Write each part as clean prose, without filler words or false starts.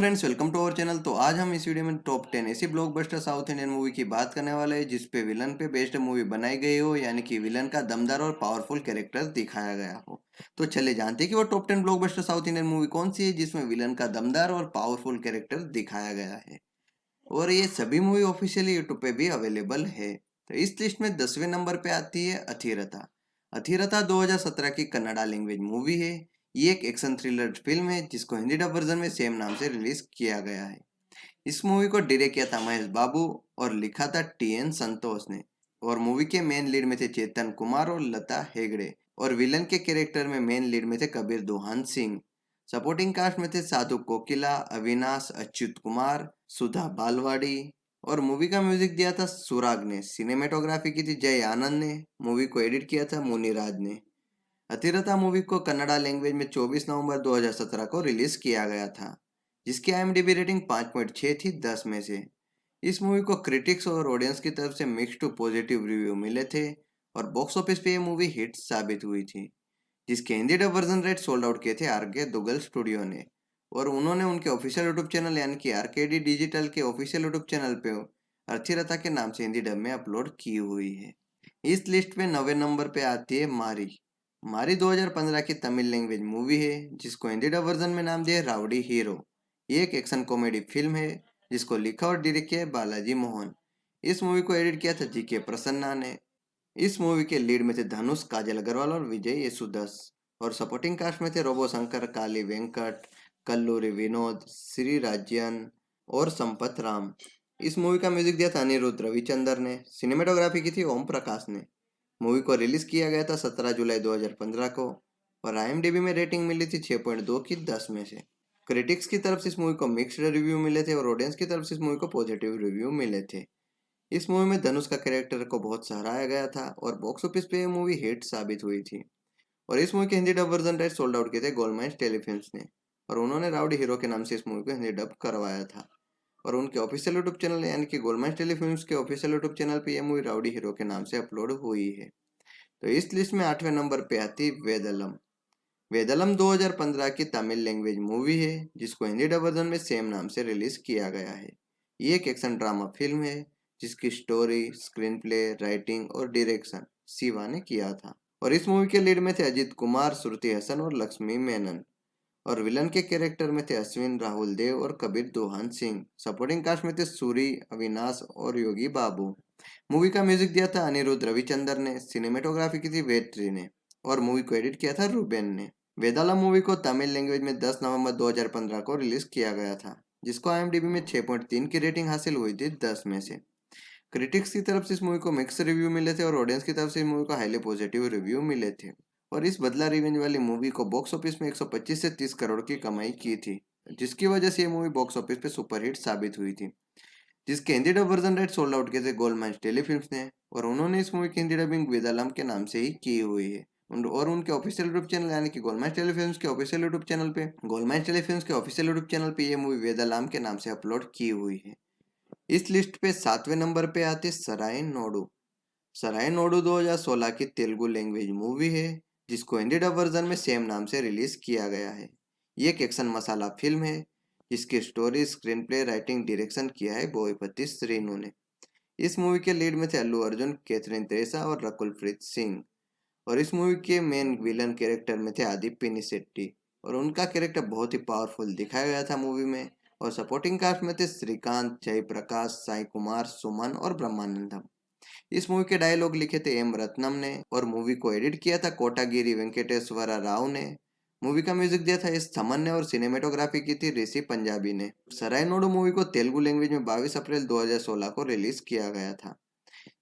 Friends, welcome to our channel. तो आज हम इस वीडियो में टॉप 10 ऐसी ब्लॉकबस्टर साउथ इंडियन मूवी की बात करने वाले हैं जिस पे विलन पे बेस्ड मूवी बनाई गई हो, यानी कि विलन का दमदार और पावरफुल कैरेक्टर दिखाया गया हो। तो चलिए जानते हैं कि वो top 10 blockbuster south Indian movie कौन सी है जिसमें विलन का दमदार और पावरफुल कैरेक्टर दिखाया गया है। और ये सभी मूवी ऑफिशियली यूट्यूब पे भी अवेलेबल है। तो इस लिस्ट में 10वें नंबर पे आती है अथिरथा। अथिरथा 2017 की कन्नड़ा लैंग्वेज मूवी है। ये एक एक्शन थ्रिलर फिल्म है जिसको हिंदी डब वर्जन में सेम नाम से रिलीज किया गया है। इस मूवी को डायरेक्ट किया था महेश बाबू और लिखा था टी.एन. संतोष ने। और मूवी के मेन लीड में थे चेतन कुमार और लता हेगड़े। और विलन के कैरेक्टर में मेन लीड में थे कबीर दोहान सिंह। सपोर्टिंग कास्ट में थे साधु कोकिला, अविनाश, अच्युत कुमार, सुधा बालवाड़ी। और मूवी का म्यूजिक दिया था सुराग ने। सिनेमेटोग्राफी की थी जय आनंद ने। मूवी को एडिट किया था मुनिराज ने। अतिरथा मूवी को कन्नड़ा लैंग्वेज में 24 नवंबर 2017 को रिलीज किया गया था, जिसकी IMDb रेटिंग 5.6 थी 10 में से। इस मूवी को क्रिटिक्स और ऑडियंस की तरफ से मिक्स्ड टू पॉजिटिव रिव्यू मिले थे और बॉक्स ऑफिस पे ये मूवी हिट साबित हुई थी, जिसके Hindi dub version right sold out किए थे आरके दुग्गल स्टूडियो ने। और उन्होंने उनके ऑफिशियल यूट्यूब चैनल यानी कि आरकेडी डिजिटल के ऑफिशियल यूट्यूब चैनल पे अर्थिरथा के नाम से हिंदी डब में अपलोड की हुई है। इस लिस्ट में 9वें नंबर पे आती है मारी। मारी 2015 की तमिल लैंग्वेज मूवी है जिसको हिंदी डब वर्जन में नाम दिया है राउडी हीरो। ये एक एक्शन कॉमेडी फिल्म है जिसको लिखा और डायरेक्ट किया है बालाजी मोहन। इस मूवी को एडिट किया था जीके प्रसन्ना ने। इस मूवी के लीड में थे धनुष, काजल अग्रवाल और विजय येसुदस। और सपोर्टिंग कास्ट में थे रोबो शंकर, काली वेंकट, कल्लूरी विनोद, श्री राज्यन और संपत राम। इस मूवी का म्यूजिक दिया था अनिरुद्ध रविचंदर ने। सिनेमेटोग्राफी की थी ओम प्रकाश ने। मूवी को रिलीज किया गया था 17 जुलाई 2015 को। और IMDb में रेटिंग मिली थी 6.2 की 10 में से। क्रिटिक्स की तरफ से इस मूवी को मिक्स्ड रिव्यू मिले थे और ऑडियंस की तरफ से इस मूवी को पॉजिटिव रिव्यू मिले थे। इस मूवी में धनुष का कैरेक्टर को बहुत सराहाया गया था और बॉक्स ऑफिस पे ये मूवी हिट साबित हुई थी। और इस मूवी के Hindi dub version right sold out किए थे गोल्डमाइंस टेलीफिल्म्स ने। और उन्होंने राउडी हीरो के नाम से इस मूवी को हिंदी डब करवाया था। और उनके ऑफिशियल यूट्यूब चैनल यानी कि गोल्डमाइंस टेलीफिल्म्स के ऑफिशियल यूट्यूब चैनल पे यह मूवी राउडी हीरो के नाम से अपलोड हुई है। तो इस लिस्ट में 8वें नंबर पे आती वेदलम। वेदलम 2015 की तमिल लैंग्वेज मूवी है जिसको हिंदी डब वर्जन में सेम नाम से रिलीज किया गया है। ये एक एक्शन ड्रामा फिल्म है जिसकी स्टोरी, स्क्रीन प्ले, राइटिंग और डायरेक्शन शिवा ने किया था। और इस मूवी के लीड में थे अजीत कुमार, श्रुति हसन और लक्ष्मी मेनन। और विलन के कैरेक्टर में थे अश्विन राहुल देव और कबीर दोहान सिंह। सपोर्टिंग कास्ट में थे सूरी, अविनाश और योगी बाबू। मूवी का म्यूजिक दिया था अनिरुद्ध रविचंदर ने। सिनेमेटोग्राफी की थी वेट्री ने। और मूवी को एडिट किया था रूबेन ने। वेदाला मूवी को तमिल लैंग्वेज में 10 नवंबर 2015 को रिलीज किया गया था, जिसको IMDb में 6.3 की रेटिंग हासिल हुई थी 10 में से। क्रिटिक्स की तरफ से इस मूवी को मिक्स रिव्यू मिले थे और ऑडियंस की तरफ से इस मूवी को हाईली पॉजिटिव रिव्यू मिले थे। और इस बदला रिवेंज वाली मूवी को बॉक्स ऑफिस में 125 से 30 करोड़ की कमाई की थी, जिसकी वजह से ये मूवी बॉक्स ऑफिस पे सुपरहिट साबित हुई थी, जिसके Hindi dub version right sold out किए थे गोल्डमाइंस टेलीफिल्म्स ने। और उन्होंने इस मूवी की हिंदी डबिंग वेदालम के नाम से ही की हुई है। और उनके ऑफिशियल यूट्यूब चैनल यानी कि गोल्डमाइंस टेलीफिल्म्स के ऑफिशियल यूट्यूब चैनल पे ये मूवी वेदालम के नाम से अपलोड की हुई है। इस लिस्ट पे 7वें नंबर पे आते सराय नोडू। सराय नोडू 2016 की तेलुगु लैंग्वेज मूवी है जिसको हिंदी डब वर्जन में सेम नाम से रिलीज किया गया है। ये एक एक्शन मसाला फिल्म है जिसकी story, screen play, writing, direction किया है बोयपति श्रीनु ने। इस मूवी के लीड में थे अल्लू अर्जुन, कैथरीन तेरेसा और रकुल प्रीत सिंह। और इस मूवी के मेन विलन कैरेक्टर में थे आदिप पिनिसेट्टी। और उनका कैरेक्टर बहुत ही पावरफुल दिखाया गया था मूवी में। और सपोर्टिंग कास्ट में थे श्रीकांत, जयप्रकाश, साई कुमार, सुमन और ब्रह्मानंदम। इस मूवी के डायलॉग लिखे थे एम रत्नम ने। और मूवी को एडिट किया था कोटागिरी वेंकटेश्वरा राव ने। मूवी का म्यूजिक दिया था एस थमन ने और सिनेमेटोग्राफी की थी ऋषि पंजाबी ने। सरायनोडु मूवी को तेलुगु लैंग्वेज में 22 अप्रैल 2016 को रिलीज किया गया था,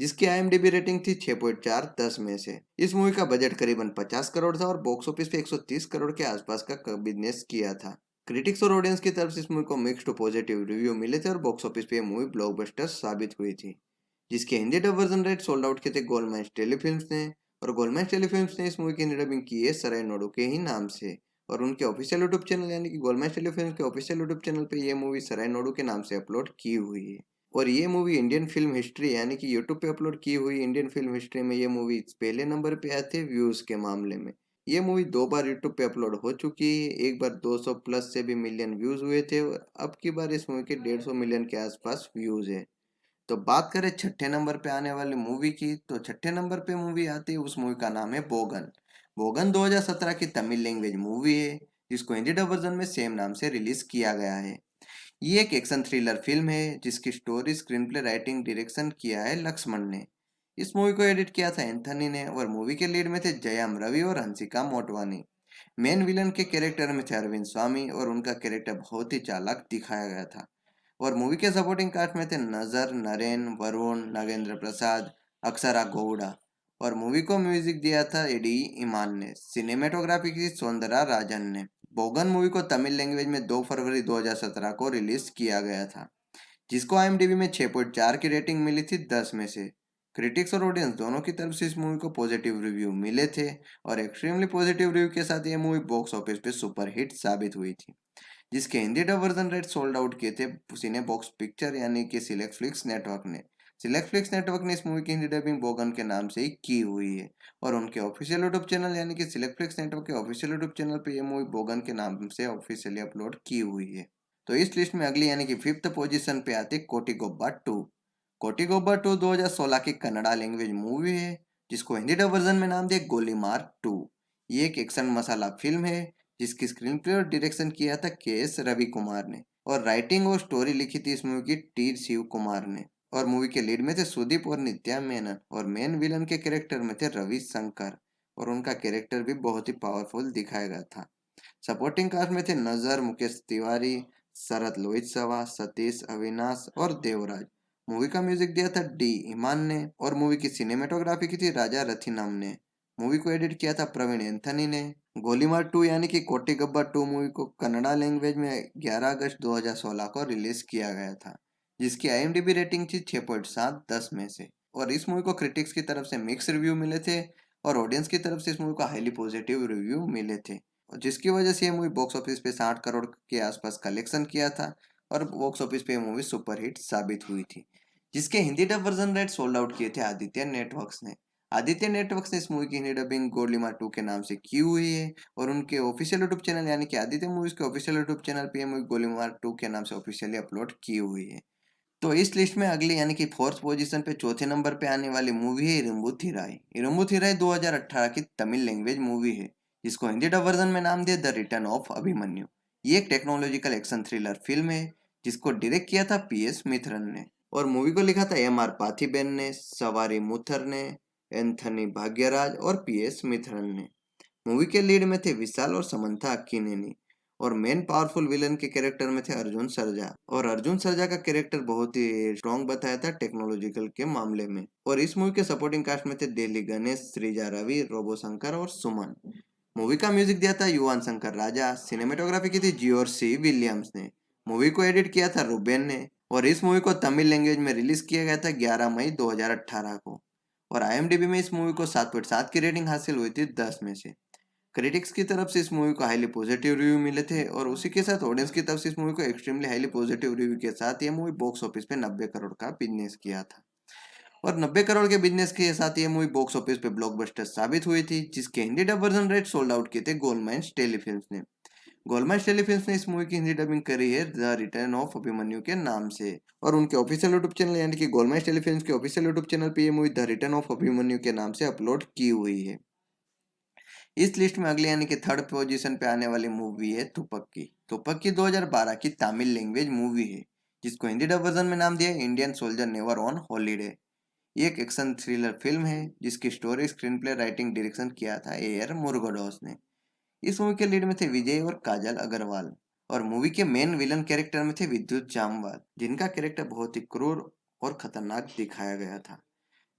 जिसकी IMDb रेटिंग थी 6.4 10 में से। इस मूवी का बजट करीबन 50 करोड़ था और बॉक्स ऑफिस पे 130 करोड़ के आसपास का बिजनेस किया था। क्रिटिक्स और ऑडियंस की तरफ से इस मूवी को मिक्स्ड टू पॉजिटिव रिव्यू मिले थे और बॉक्स ऑफिस पे मूवी ब्लॉकबस्टर साबित हुई थी, जिसके Hindi dub version right sold out किए थे गोल्डमाइंस टेलीफिल्म्स ने। और गोल्डमाइंस टेलीफिल्म्स ने इस मूवी की हिंदी डबिंग की है सराय नोडू के ही नाम से। और उनके ऑफिशियल यूट्यूब चैनल यानी कि गोल्डमाइंस टेलीफिल्म्स के ऑफिशियल यूट्यूब चैनल पे ये मूवी सराय नोडू के नाम से अपलोड की हुई है। और ये मूवी इंडियन फिल्म हिस्ट्री यानी कि यूट्यूब पे अपलोड की हुई इंडियन फिल्म हिस्ट्री में ये मूवी पहले नंबर पे आते व्यूज के मामले में। ये मूवी 2 बार यूट्यूब पे अपलोड हो चुकी है। एक बार 200 प्लस से भी मिलियन व्यूज हुए थे और अब की बार इस मूवी के 150 मिलियन के आसपास व्यूज है। तो बात करें छठे नंबर पे आने वाली मूवी की, तो छठे नंबर पे मूवी आती है, उस मूवी का नाम है बोगन। बोगन 2017 की तमिल लैंग्वेज मूवी है, जिसको हिंदी डब वर्जन में सेम नाम से रिलीज किया गया है। ये एक एक्शन थ्रिलर फिल्म है जिसकी story, screen play, writing, direction किया है लक्ष्मण ने। इस मूवी को एडिट किया था एंथनी ने और मूवी के लीड में थे जयम रवि और हंसिका मोटवानी। मेन विलन के कैरेक्टर में थे अरविंद स्वामी और उनका कैरेक्टर बहुत ही चालाक दिखाया गया था। और मूवी के सपोर्टिंग कास्ट में थे नजर, नरेन, वरुण, नागेंद्र प्रसाद, अक्षरा गौड़ा। और मूवी को म्यूजिक दिया था एडी इमान ने। सिनेमेटोग्राफी की सौंदर्या राजन ने। बोगन मूवी को तमिल लैंग्वेज में 2 फरवरी 2017 को रिलीज किया गया था, जिसको आईएमडीबी में 6.4 की रेटिंग मिली थी 10 में से। क्रिटिक्स और ऑडियंस दोनों की तरफ से इस मूवी को पॉजिटिव रिव्यू मिले थे और एक्सट्रीमली पॉजिटिव रिव्यू के साथ ये मूवी बॉक्स ऑफिस पे सुपर हिट साबित हुई थी, जिसके Hindi dub version rate sold out किए थे सिने बॉक्स पिक्चर यानी कि सिलेक्ट फ्लिक्स नेटवर्क ने। सिलेक्ट फ्लिक्स नेटवर्क ने इस मूवी की हिंदी डबिंग बोगन के नाम से ही की हुई है और उनके ऑफिशियल यूट्यूब चैनल यानी कि सिलेक्ट फ्लिक्स नेटवर्क के ऑफिशियल यूट्यूब चैनल पे ये मूवी बोगन के नाम से ऑफिशियली अपलोड की हुई है। तो इस लिस्ट में अगली यानी कि फिफ्थ पोजीशन पे आती कोटिगोब्बा 2। कोटिगोब्बा 2 2016 की कन्नड़ा लैंग्वेज मूवी है, जिसको हिंदी डब वर्जन में नाम दिया गोलीमार 2। ये एक एक्शन मसाला फिल्म है जिसकी स्क्रीन प्ले और डायरेक्शन किया था के.एस. रवि कुमार ने और राइटिंग और स्टोरी लिखी थी इस मूवी की टी शिव कुमार ने। और मूवी के लीड में थे सुदीप और नित्या मेनन और मेन विलन के कैरेक्टर में थे रवि शंकर और उनका कैरेक्टर भी बहुत ही पावरफुल दिखाया गया था। सपोर्टिंग कास्ट में थे नजर, मुकेश तिवारी, शरद लोहित सवा, सतीश, अविनाश और देवराज। मूवी का म्यूजिक दिया था डी इमान ने और मूवी की सिनेमेटोग्राफी की थी राजा रथिनम ने। मूवी को एडिट किया था प्रवीण एंथनी ने। गोलीमार 2 यानी कि कोटी गब्बर 2 मूवी को कन्नड़ा लैंग्वेज में 11 अगस्त 2016 को रिलीज किया गया था, जिसकी आईएमडीबी रेटिंग थी 6.7 10 में से। और इस मूवी को क्रिटिक्स की तरफ से मिक्स रिव्यू मिले थे और ऑडियंस की तरफ से इस मूवी को हाईली पॉजिटिव रिव्यू मिले थे, और जिसकी वजह से ये मूवी बॉक्स ऑफिस पे 60 करोड़ के आसपास कलेक्शन किया था और बॉक्स ऑफिस पे ये मूवी सुपर हिट साबित हुई थी, जिसके Hindi dub version right sold out किए थे आदित्य नेटवर्क्स ने। आदित्य नेटवर्क्स ने इस मूवी की हिंदी डबिंग गोलीमार 2 के नाम से की हुई है और उनके ऑफिशियल यूट्यूब चैनल यानी कि आदित्य मूवीज के ऑफिशियल यूट्यूब चैनल पे ये मूवी गोलीमार 2 के नाम से ऑफिशियली अपलोड की हुई है। तो इस लिस्ट में अगली यानी कि फोर्थ पोजीशन पे चौथे नंबर पे आने वाली मूवी है इरुम्बुथिराई। इरुम्बुथिराई 2018 की तमिल लैंग्वेज मूवी है, जिसको हिंदी डब वर्जन में नाम दिया द रिटर्न ऑफ अभिमन्यु। ये एक टेक्नोलॉजिकल एक्शन थ्रिलर फिल्म है जिसको डायरेक्ट किया था पीएस मिथरन ने और मूवी को लिखा था एम.आर. पाथिबेन ने, सवारी मुथर ने, एंथनी भाग्यराज और पीएस मिथरन ने। मूवी के लीड में थे विशाल और समंथा अक्कीनेनी और मेन पावरफुल विलन के कैरेक्टर में थे अर्जुन सरजा। और अर्जुन सरजा का कैरेक्टर बहुत ही स्ट्रॉन्ग बताया था टेक्नोलॉजिकल के मामले में। और इस मूवी के सपोर्टिंग कास्ट में थे दिल्ली गणेश, श्रीजा रवि, रोबो शंकर और सुमन। मूवी का म्यूजिक दिया था युवन शंकर राजा। सिनेमेटोग्राफी की थी जियोर सी विलियम्स ने। मूवी को एडिट किया था रुबेन ने और इस मूवी को तमिल लैंग्वेज में रिलीज किया गया था 11 मई 2018 को। और आईएमडीबी में इस मूवी को 7.7 की रेटिंग हासिल हुई थी 10 में से। क्रिटिक्स की तरफ से इस मूवी को हाईली पॉजिटिव रिव्यू मिले थे और उसी के साथ ऑडियंस की तरफ से इस मूवी को एक्सट्रीमली हाईली पॉजिटिव रिव्यू के साथ ये मूवी बॉक्स ऑफिस पे 90 करोड़ का बिजनेस किया था। और 90 करोड़ के बिजनेस के साथ ये मूवी बॉक्स ऑफिस पे ब्लॉकबस्टर साबित हुई थी, जिसके Hindi dub version rate sold out किए थे गोलमाइंस टेलीफिल्म्स ने। गोलमाइंस टेलीफिल्म्स ने इस मूवी की हिंदी डबिंग करी है द रिटर्न ऑफ अभिमन्यु के नाम से और उनके ऑफिशियल यूट्यूब चैनल यानी कि गोलमाइंस टेलीफिल्म्स के ऑफिशियल यूट्यूब चैनल पे ये movie the return of Abhimanyu के नाम से अपलोड की हुई है। इस लिस्ट में अगली यानी कि थर्ड पोजीशन पे आने वाली मूवी है तुपक्की। तुपक्की 2012 की तमिल लैंग्वेज मूवी है, जिसको हिंदी डब वर्जन में नाम दिया है Indian soldier never on holiday. ये एक एक्शन थ्रिलर फिल्म है जिसकी story, screen play, writing, direction किया था ए.आर. मुरुगदॉस ने। इस मूवी के लीड में थे विजय और काजल अग्रवाल और मूवी के मेन विलन कैरेक्टर में थे विद्युत जामवाल, जिनका कैरेक्टर बहुत ही क्रूर और खतरनाक दिखाया गया था।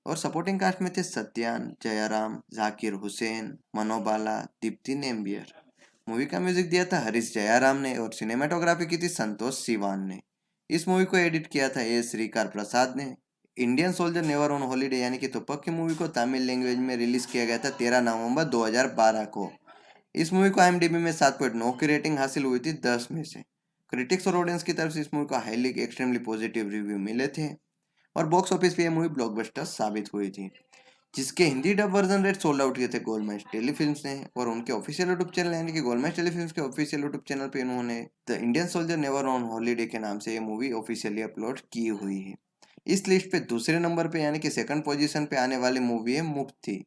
और सपोर्टिंग कास्ट में थे सत्यान, जयराम, जाकिर हुसैन, मनोबाला, दीप्ति नेम्बियर। मूवी का म्यूजिक दिया था हरीश जयराम ने और सिनेमाटोग्राफी की थी संतोष सिवान ने। इस मूवी को एडिट किया था ए श्रीकार प्रसाद ने। Indian soldier never on holiday यानी कि तुपक्की मूवी को तमिल लैंग्वेज में रिलीज किया गया था 13 नवंबर 2012 को। इस मूवी को आईएमडीबी में 7.9 की रेटिंग हासिल हुई थी 10 में से। क्रिटिक्स और ऑडियंस की तरफ से इस मूवी को हाईली एक्सट्रीमली पॉजिटिव रिव्यू मिले थे और बॉक्स ऑफिस पे यह मूवी ब्लॉकबस्टर साबित हुई थी। जिसके Hindi dub version rate sold out किए थे गोलमाइट टेलीफिल्म्स ने, और उनके ऑफिशियल यूट्यूब चैनल यानी कि गोलमाइट टेलीफिल्म्स के ऑफिशियल यूट्यूब चैनल पे उन्होंने the Indian soldier never on holiday के नाम से ये मूवी ऑफिशियली अपलोड की हुई है। इस लिस्ट पे दूसरे नंबर पे यानी कि सेकंड पोजीशन पे आने वाली मूवी है मुफ्ती।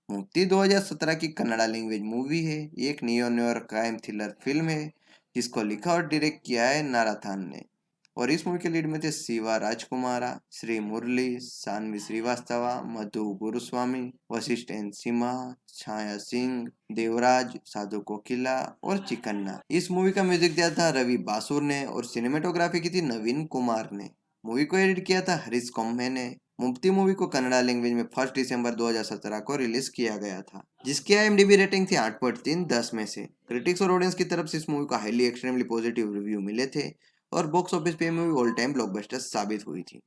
मुफ्ती 2017 की कन्नड़ा लैंग्वेज मूवी है। ये एक neo Noire crime thriller film है जिसको लिखा और डायरेक्ट किया है नाराथान ने। और इस मूवी के लीड में थे शिवा राजकुमारा, श्री मुरली, सानवी श्रीवास्तवा, मधु गुरुस्वामी, वशिष्ठ एन सिम्हा, छाया सिंह, देवराज, साधु कोकिला और चिकन्ना। इस मूवी का म्यूजिक दिया था रवि बासुर ने और सिनेमेटोग्राफी की थी नवीन कुमार ने। मूवी को एडिट किया था हरीश कॉम्बे ने। मुफ्ती मूवी को कन्नड़ा लैंग्वेज में 1 दिसंबर 2017 को रिलीज किया गया था, जिसकी IMDb रेटिंग थी 8.3 10 में से। क्रिटिक्स और ऑडियंस की तरफ से इस मूवी को हाईली एक्सट्रीमली पॉजिटिव रिव्यू मिले थे और बॉक्स ऑफिस पे मूवी ऑल टाइम ब्लॉकबस्टर साबित हुई थी,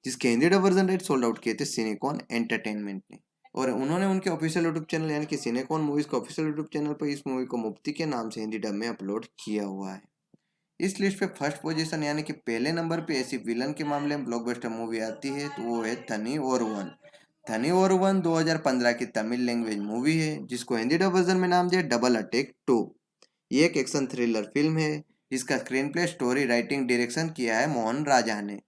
जिसके Hindi dub version right sold out किए थे सिनेकॉन एंटरटेनमेंट ने। और उन्होंने उनके ऑफिशियल यूट्यूब चैनल यानी कि सिनेकॉन मूवीज के ऑफिशियल यूट्यूब चैनल पर इस मूवी को मुफ्ती के नाम से हिंदी डब में अपलोड किया हुआ है। इस लिस्ट पे फर्स्ट पोजीशन यानी कि पहले नंबर पे ऐसी विलन के मामले में ब्लॉकबस्टर मूवी आती है तो वो है थनी और वन। थनी और वन 2015 की तमिल लैंग्वेज मूवी है जिसको हिंदी डब वर्जन में नाम दिया डबल अटैक 2। ये एक एक्शन थ्रिलर फिल्म है जिसका screen play, story, writing, direction किया है मोहन राजा ने।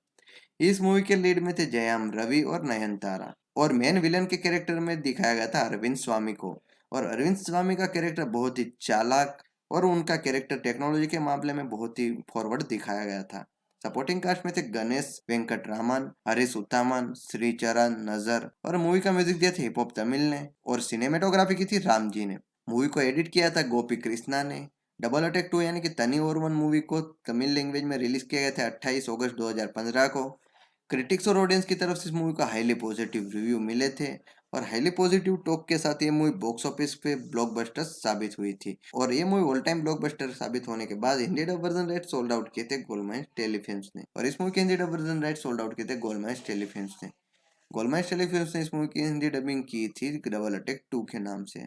इस मूवी के लीड में थे जयराम रवि और नयनतारा, और मेन विलन के कैरेक्टर में दिखाया गया था अरविंद स्वामी को। और अरविंद स्वामी का कैरेक्टर बहुत ही चालाक और उनका कैरेक्टर टेक्नोलॉजी के मामले में बहुत ही फॉरवर्ड दिखाया गया था। सपोर्टिंग कास्ट में थे गणेश वेंकटरामन, हरीश उत्तामन, श्रीचरण नजर, और मूवी का म्यूजिक दिया था हिप हॉप तमिल ने और सिनेमेटोग्राफी की थी रामजी ने। मूवी को एडिट किया था गोपी कृष्णा ने। डबल अटैक 2 यानी कि तनी और वन मूवी को तमिल लैंग्वेज में रिलीज किया गया था 28 अगस्त 2015 को। क्रिटिक्स और ऑडियंस की तरफ से इस मूवी को हाईली पॉजिटिव रिव्यू मिले थे और हाईली पॉजिटिव टॉक के साथ ये मूवी बॉक्स ऑफिस पे ब्लॉकबस्टर साबित हुई थी। और ये मूवी ऑल टाइम ब्लॉकबस्टर साबित होने के बाद Hindi dub version right sold out किए थे गोलमाइट टेलीफिल्म्स ने, और इस मूवी के Hindi dub version right sold out किए थे गोलमाइट टेलीफिल्म्स ने। गोलमाइट टेलीफिल्म्स ने इस मूवी की हिंदी डबिंग की थी डबल अटैक 2 के नाम से।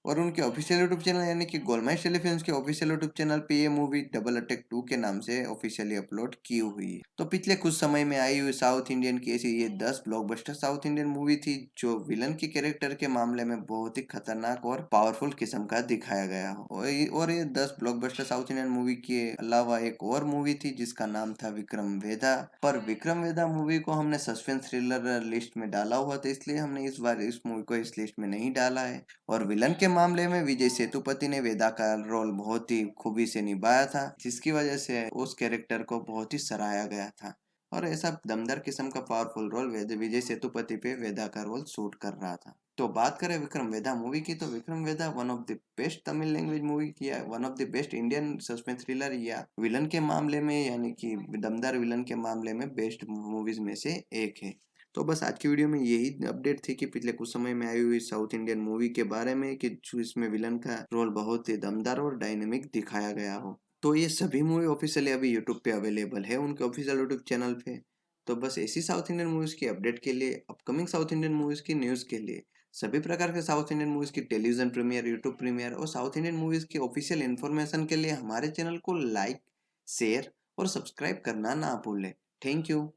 और उनके ऑफिशियल यूट्यूब चैनल यानी कि गोलमाइट टेलीफिल्म्स के ऑफिशियल यूट्यूब चैनल पे ये मूवी डबल अटैक 2 के नाम से ऑफिशियली अपलोड की हुई है। तो पिछले कुछ समय में आई हुई साउथ इंडियन की ऐसी ये 10 ब्लॉकबस्टर साउथ इंडियन मूवी थी जो विलन के कैरेक्टर के मामले में बहुत ही खतरनाक और पावरफुल किस्म का दिखाया गया हो। और ये 10 ब्लॉकबस्टर साउथ इंडियन मूवी के अलावा एक और मूवी थी जिसका नाम था विक्रम वेदा। पर विक्रम वेदा मूवी को हमने सस्पेंस थ्रिलर लिस्ट में डाला हुआ था, इसलिए हमने इस बार इस मूवी को इस लिस्ट में नहीं डाला है। और विलन के मामले में विजय सेतुपति ने वेदा का रोल बहुत ही खूबी से निभाया था, जिसकी वजह से उस कैरेक्टर को बहुत ही सराहा गया था। और ऐसा दमदार किस्म का पावरफुल रोल विजय सेतुपति पे वेदा का रोल सूट कर रहा था। तो बात करें विक्रम वेदा मूवी की, तो Vikram Vedha one of the best Tamil language movie या one of the best Indian suspense thriller या विलन के मामले में यानी कि दमदार विलन के मामले में बेस्ट मूवीज में से एक है। तो बस आज की वीडियो में यही अपडेट थी कि पिछले कुछ समय में आई हुई साउथ इंडियन मूवी के बारे में कि जो इसमें विलन का रोल बहुत ही दमदार और डायनेमिक दिखाया गया हो। तो ये सभी मूवी ऑफिशियली अभी यूट्यूब पे अवेलेबल है उनके ऑफिशियल यूट्यूब चैनल पे। तो बस ऐसी साउथ इंडियन मूवीज की अपडेट के लिए, अपकमिंग साउथ इंडियन मूवीज की न्यूज के लिए, सभी प्रकार के साउथ इंडियन मूवीज की टेलीविजन प्रीमियर, यूट्यूब प्रीमियर और साउथ इंडियन मूवीज की ऑफिशियल इन्फॉर्मेशन के लिए हमारे चैनल को लाइक, शेयर और सब्सक्राइब करना ना भूलें। Thank you.